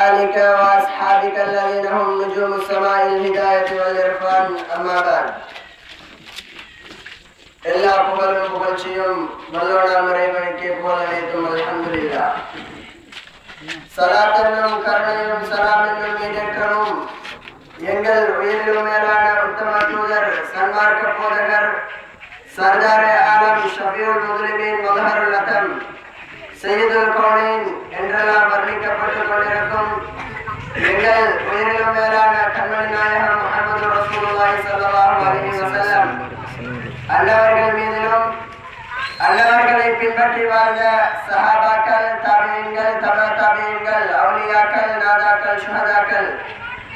آلك وأصحابك الذين هم نجوم السماء الهداية والإرفان أما بعد எல்லா புகழும் புகழ்ச்சியும் வல்லோனாம் இறைவனுக்கே புகழ் அனைத்தும் அல்ஹம்துலில்லாஹ். ஸலாத்தும் கருணையும் சலாமும் ஈடேற்றமும் எங்கள் உயிரிலும் மேலான உத்தம தூதர் சன்மார்க்க போதகர் சர்தாரே ஆலம் ஷஃபியுல் முஸ்லிமீன் மதஹருல் அத்தம் சையதுல் கௌனைன் என்றெல்லாம் வர்ணிக்கப்பட்டுக் கொண்டிருக்கும் எங்கள் உயிரிலும் மேலான கண்மணி நாயகம் முஹம்மது ரசூலுல்லாஹி ஸல்லல்லாஹு அலைஹி வஸல்லம் அன்னவர்கள் மீதிலும் அன்னவர்களை பின்பற்றி வாழ்ந்த சஹாபாக்கள், தாபிஈன்கள், தபா தாபிஈன்கள், அவுலியாக்கள், நாதாக்கள், ஷுஹதாக்கள்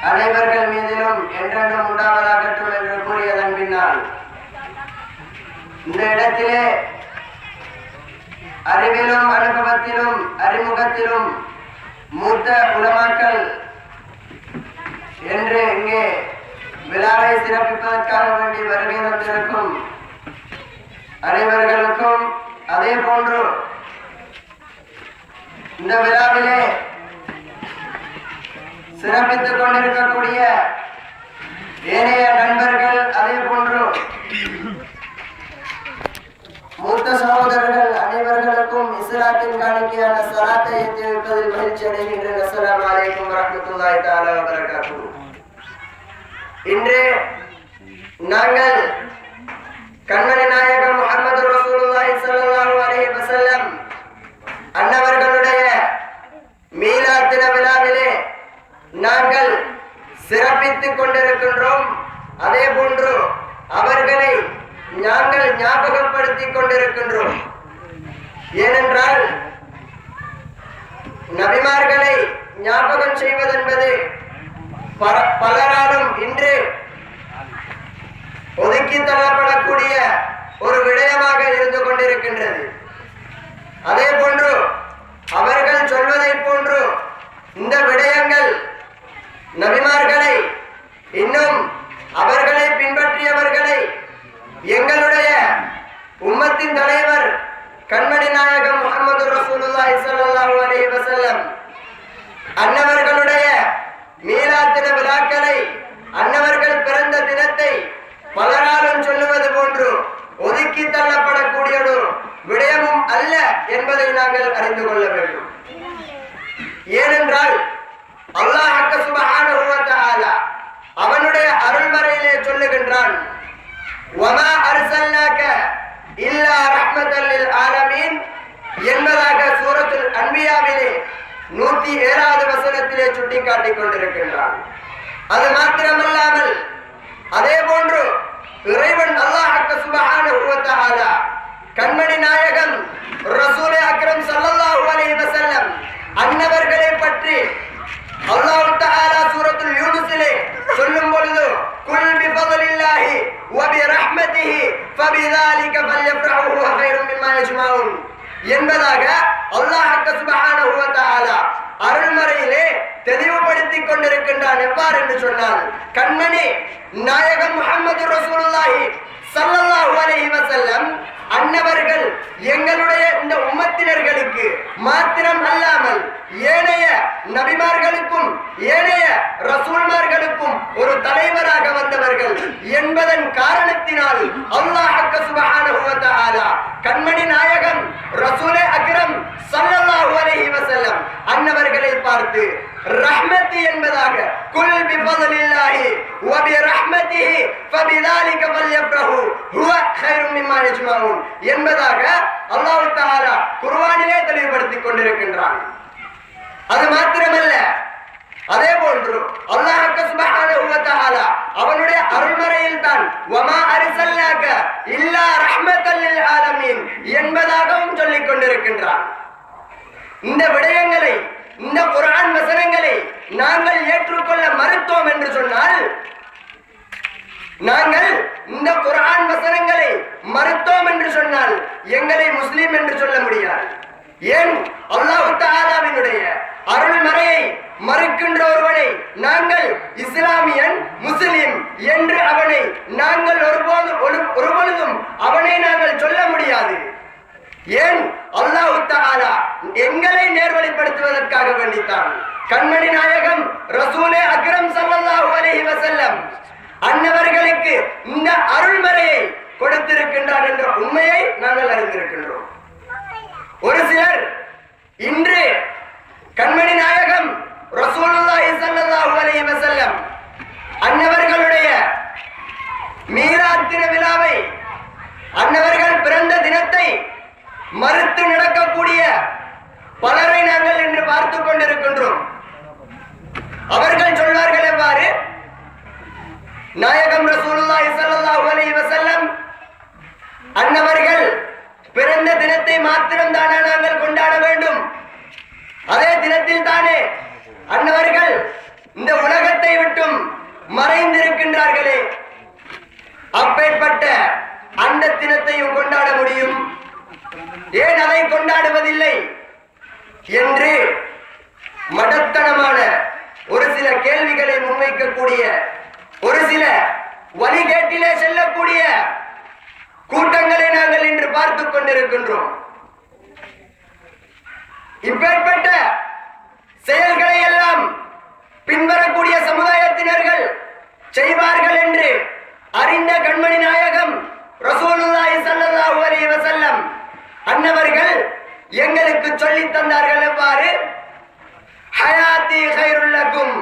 அனைவர்கள் மீதிலும் என்றென்றும் உண்டாவதாகட்டும் என்று கூறியதன் பின்னால் இந்த இடத்திலே அறிவிலும் அனுபவத்திலும் அறிமுகத்திலும் மூத்த உலமாக்கள் என்று இங்கே விழாவை சிறப்பிப்பதற்காக வேண்டி வருகை வந்திருக்கும் அனைவர்களுக்கும், அதே போன்று இந்த விழாவிலே சிறப்பித்துக் கொண்டிருக்கக்கூடிய ஏனைய நண்பர்கள், அதே போன்று மூத்த சகோதரர்கள் அனைவர்களுக்கும் இஸ்லாத்தின் காணிக்கையான ஸலாத்தை ஏற்றி வைப்பதில் மகிழ்ச்சி அடைகின்றேன். அஸ்ஸலாமு அலைக்கும் வரஹ்மத்துல்லாஹி தஆலா வ பரகாத்துஹு. இன்று நாங்கள் கண்மணி நாயகம் முஹம்மது ரசூலுல்லாஹி ஸல்லல்லாஹு அலைஹி வஸல்லம் அன்னவர்களுடைய மீலாத் தின விழாவிலே நாங்கள் சிறப்பித்துக் கொண்டிருக்கின்றோம். அதே போன்று அவர்களை நாங்கள் ஞாபகப்படுத்திக் கொண்டிருக்கின்றோம். ஏனென்றால் நபிமார்களை ஞாபகம் செய்வதென்பது பலராலும் இன்று ஒதுக்கி தள்ளப்படக்கூடிய ஒரு விடயமாக இருந்து கொண்டிருக்கின்றது. அதே போன்று அவர்கள் சொல்வதை போன்று இந்த விடயங்கள் நபிமார்களை, இன்னும் அவர்களை பின்பற்றியவர்களை, எங்களுடைய உம்மத்தின் தலைவர் கண்மணி நாயகம் முஹம்மது ரசூலுல்லாஹி ஸல்லல்லாஹு அலைஹி வஸல்லம் அன்னவர்களுடைய மீலாத் தின விழாக்களை, அன்னவர்கள் பிறந்த தினத்தை பலராலும் சொல்லுவது போன்று ஒதுக்கி தள்ளப்படக்கூடிய ஒரு விடயமும் அல்ல என்பதை நாங்கள் அறிந்து கொள்ள வேண்டும். ஏனென்றால் அல்லாஹ் சுப்ஹானஹு வ தஆலா அவனுடைய அருள்மறையிலே சொல்லுகின்றான், வமா அர்சல்னாக இல்லா ரஹ்மத்தல் லில் ஆலமீன் என்பதாக சூரத்துல் அன்பியாவிலே 107வது வசனத்திலே சுட்டிக்காட்டிக் கொண்டிருக்கின்றான். அது மாத்திரமல்லாமல் அதே போன்று இறைவன் அல்லாஹ் சுப்ஹானஹு வ தஆலா கண்மணி நாயகம் ரசூலே அக்ரம் ஸல்லல்லாஹு அலைஹி வஸல்லம் அன்னவர்களை பற்றி அல்லாஹ் தஆலா சூரத்துல் யூனுஸிலே சொல்லும் பொழுது குல் பிஃதலில்லாஹி வ பிரஹ்மதிஹி ஃபபிதாலிக ஃபல்யஃப்ரஹு ஹுவ கைரும் மிம்மா யஜ்மஊன் என்பதாக அல்லாஹ் சுப்ஹானஹு வ தஆலா அருள்மறையிலே தெளிவுபடுத்திக் கொண்டிருக்கின்றான். எவ்வாறு என்று சொன்னால், கண்மணி நாயகம் முஹம்மது ரசூலுல்லாஹி ஸல்லல்லாஹு அலைஹி வஸல்லம் அன்னவர்கள் எங்களுடைய இந்த உம்மத்தினர்களுக்கு மாத்திரம் அல்லாமல் ஏனைய நபிமார்களுக்கும் ஏனைய ரசூல்மார்களுக்கும் ஒரு தலைவராக வந்தவர்கள் என்பதன் காரணத்தினால் அல்லாஹ் சுப்ஹானஹு வ தஆலா கண்மணி நாயகம் ரசூலே அக்ரம் ஸல்லல்லாஹு அலைஹி வஸல்லம் அன்னவர்களை பார்த்து ரஹ்மத்தி என்பதாக குல் பிஃதலில்லாஹி வ பிரஹ்மதிஹி ஃபபிதாலிக ஃபல்யஃப்ரஹு ஹுவ கைரும் மிம்மா யஜ்மஊன் என்பதாக அல்லாஹ் தஆலா குர்ஆனிலே தெளிவுபடுத்திக் கொண்டிருக்கின்றான். அது மாத்திரமல்ல, அதே போன்று அல்லாஹ் சுப்ஹானஹு வ தஆலா அவனுடைய அருள்மறையில் தான் வமா அர்சல்னாக இல்லா ரஹ்மத்தல் லில் ஆலமீன் என்பதாகவும் சொல்லிக் கொண்டிருக்கின்றான். இந்த விடயங்களை, இந்த குர்ஆன் வசனங்களை நாங்கள் ஏற்றுக்கொள்ள மறுத்தோம் என்று சொன்னால், நாங்கள் இந்த குர்ஆன் வசனங்களை மறுத்தோம் என்று சொன்னால் எங்களை முஸ்லிம் என்று சொல்ல முடியாது. ஏன்? அல்லாஹ் தஆலாவினுடைய அருள்மறையை மறுக்கின்ற ஒருவனை நாங்கள் இஸ்லாமியன், முஸ்லிம் என்று அவனை நாங்கள் ஒருபொழுதும் அவனை நாங்கள் சொல்ல முடியாது. ஏன்? அல்லாஹ் தஆலா எங்களை நேர்வழிப்படுத்துவதற்காக வேண்டித்தான். கண்மணி நாயகம் ரசூலே அக்ரம் ஸல்லல்லாஹு அலைஹி வஸல்லம் அன்னவர்களுக்கு இந்த அருள்மறையை கொடுத்திருக்கின்றார் என்ற உண்மையை நாங்கள் அறிந்திருக்கின்றோம். ஒரு சிலர் இன்று கண்மணி நாயகம் ரசூலுல்லாஹி ஸல்லல்லாஹு அலைஹி வஸல்லம் அன்னவர்களுடைய மீலாத் தின விழாவை, அன்னவர்கள் பிறந்த தினத்தை மறுத்து நடக்கக்கூடிய பலரை நாங்கள் இன்று பார்த்துக் கொண்டிருக்கின்றோம். அவர்கள் சொல்வார்கள் எவ்வாறு? நாயகம் ரசூலுல்லாஹி ஸல்லல்லாஹு அலைஹி வஸல்லம் அன்னவர்கள் பிறந்த தினத்தை மாத்திரம் தானே நாங்கள் கொண்டாட வேண்டும், அதே தினத்தில் தானே அன்னவர்கள் இந்த உலகத்தை விட்டும் மறைந்திருக்கின்றார்களே, அப்பேற்பட்ட அந்த தினத்தையும் கொண்டாட முடியும், ஏன் அதை கொண்டாடுவதில்லை என்று மடத்தனமான ஒரு சில கேள்விகளை முன்வைக்கக்கூடிய, ஒரு சில வழிகேட்டிலே செல்லக்கூடிய கூட்டங்களை நாங்கள் இன்று பார்த்துக் கொண்டிருக்கின்றோம். இப்பேற்பட்ட செயல்களை எல்லாம் பின்வரக்கூடிய சமுதாயத்தினர்கள் செய்வார்கள் என்று அறிந்த கண்மணி நாயகம் ரசூலுல்லாஹி ஸல்லல்லாஹு அலைஹி வஸல்லம் அன்னவர்கள் எங்களுக்கு சொல்லித் தந்தார்கள் எவ்வாறு? ஹயாத்தி கைருல் லக்கும்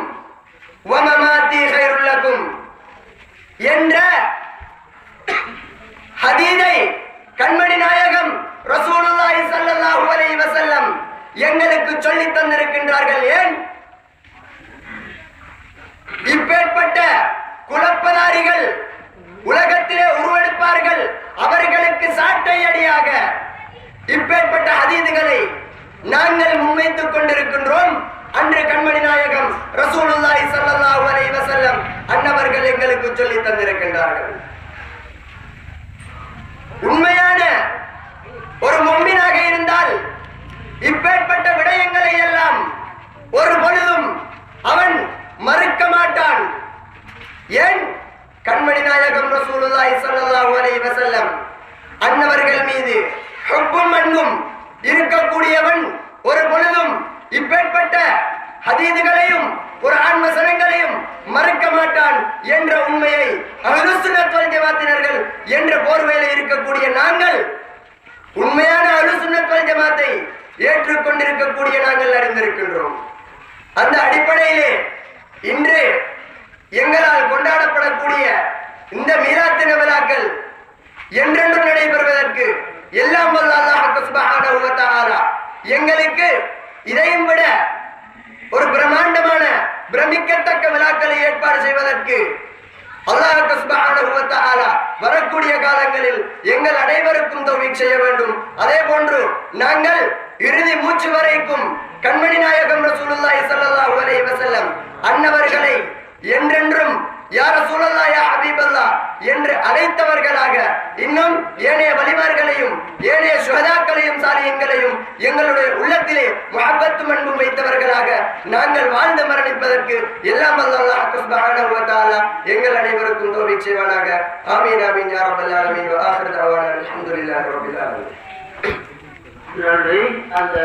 வ மமாத்தி கைருல் லக்கும் என்ற ஹதீஸை கண்மணி நாயகம் ரசூலுல்லாஹி ஸல்லல்லாஹு அலைஹி வஸல்லம் எங்களுக்கு சொல்லித் தந்திருக்கின்றார்கள். ஏன்? இப்பேற்பட்ட குழப்பதாரிகள் உலகத்திலே உருவெடுப்பார்கள், அவர்களுக்கு சாட்டை அடியாக இப்பேற்பட்ட ஹதீதுகளை நாங்கள் முன்வைத்துக் கொண்டிருக்கின்றோம். அன்று கண்மணி நாயகம் ரசூலுல்லாஹி ஸல்லல்லாஹு அலைஹி வஸல்லம் அன்னவர்கள் எங்களுக்கு சொல்லித் தந்திருக்கின்றார்கள். உண்மையான ஒரு முஃமினாக இருந்தால் இப்பேற்பட்ட விடயங்களை எல்லாம் ஒரு பொழுதும் அவன் மறுக்க மாட்டான். ஏன்? கண்மணி நாயகம் ரசூலுல்லாஹி ஸல்லல்லாஹு அலைஹி வஸல்லம் அன்னவர்கள் மீது ஹுப்பும் அன்பும் இருக்கக்கூடியவன் ஒரு பொழுதும் இப்பேற்பட்ட ஹதீதுகளையும் குர்ஆன் வசனங்களையும் மறுக்க மாட்டான் என்ற உண்மையை அஹ்லுஸ் சுன்னத் வல் ஜமாஅத்தினர்கள் என்ற போர்வையில் இருக்கக்கூடிய நாங்கள், உண்மையான அஹ்லுஸ் சுன்னத் வல் ஜமாஅத்தை ஏற்றுக்கொண்டிருக்கக்கூடிய நாங்கள் அறிந்திருக்கின்றோம். அந்த அடிப்படையிலே இன்று எங்களால் கொண்டாடப்படக்கூடிய இந்த மீலாத் தின விழாக்கள் என்றென்றும் நடைபெறுவதற்கு எல்லாம் வல்ல அல்லாஹ் சுப்ஹானஹு வ தஆலா எங்களுக்கு இதையும் விட ஒரு பிரம்மாண்டமான பிரமிக்கத்தக்க விழாக்களை ஏற்பாடு செய்வதற்கு அல்லாஹ் சுப்ஹானஹு வ தஆலா வரக்கூடிய காலங்களில் எங்கள் அனைவருக்கும் தௌஃபீக் செய்ய வேண்டும். அதே போன்று நாங்கள் இறுதி மூச்சு வரைக்கும் கண்மணி நாயகம் ரசூலுல்லாஹி ஸல்லல்லாஹு அலைஹி வஸல்லம் அன்னவர்களை என்றென்றும் யா ரசூலல்லாஹ் யா ஹபீபல்லாஹ் என்று அழைத்தவர்களாக, இன்னும் ஏனைய வலிமார்களையும் ஏனைய சுஹதாக்களையும் சாலிஹீன்களையும் எங்களுடைய உள்ளத்திலே முஹப்பத்தும் அன்பும் வைத்தவர்களாக நாங்கள் வாழ்ந்து மரணிப்பதற்கு எல்லாம் அல்லாஹ் சுப்ஹானஹு வ தஆலா எங்கள் அனைவருக்கும் தௌஃபீக் செய்வானாக. ஆமீன் ஆமீன் யா ரப்பல் ஆலமீன். வ ஆகிரு தஅவானா அல்ஹம்துலில்லாஹி ரப்பில் ஆலமீன். நன்றி. அந்த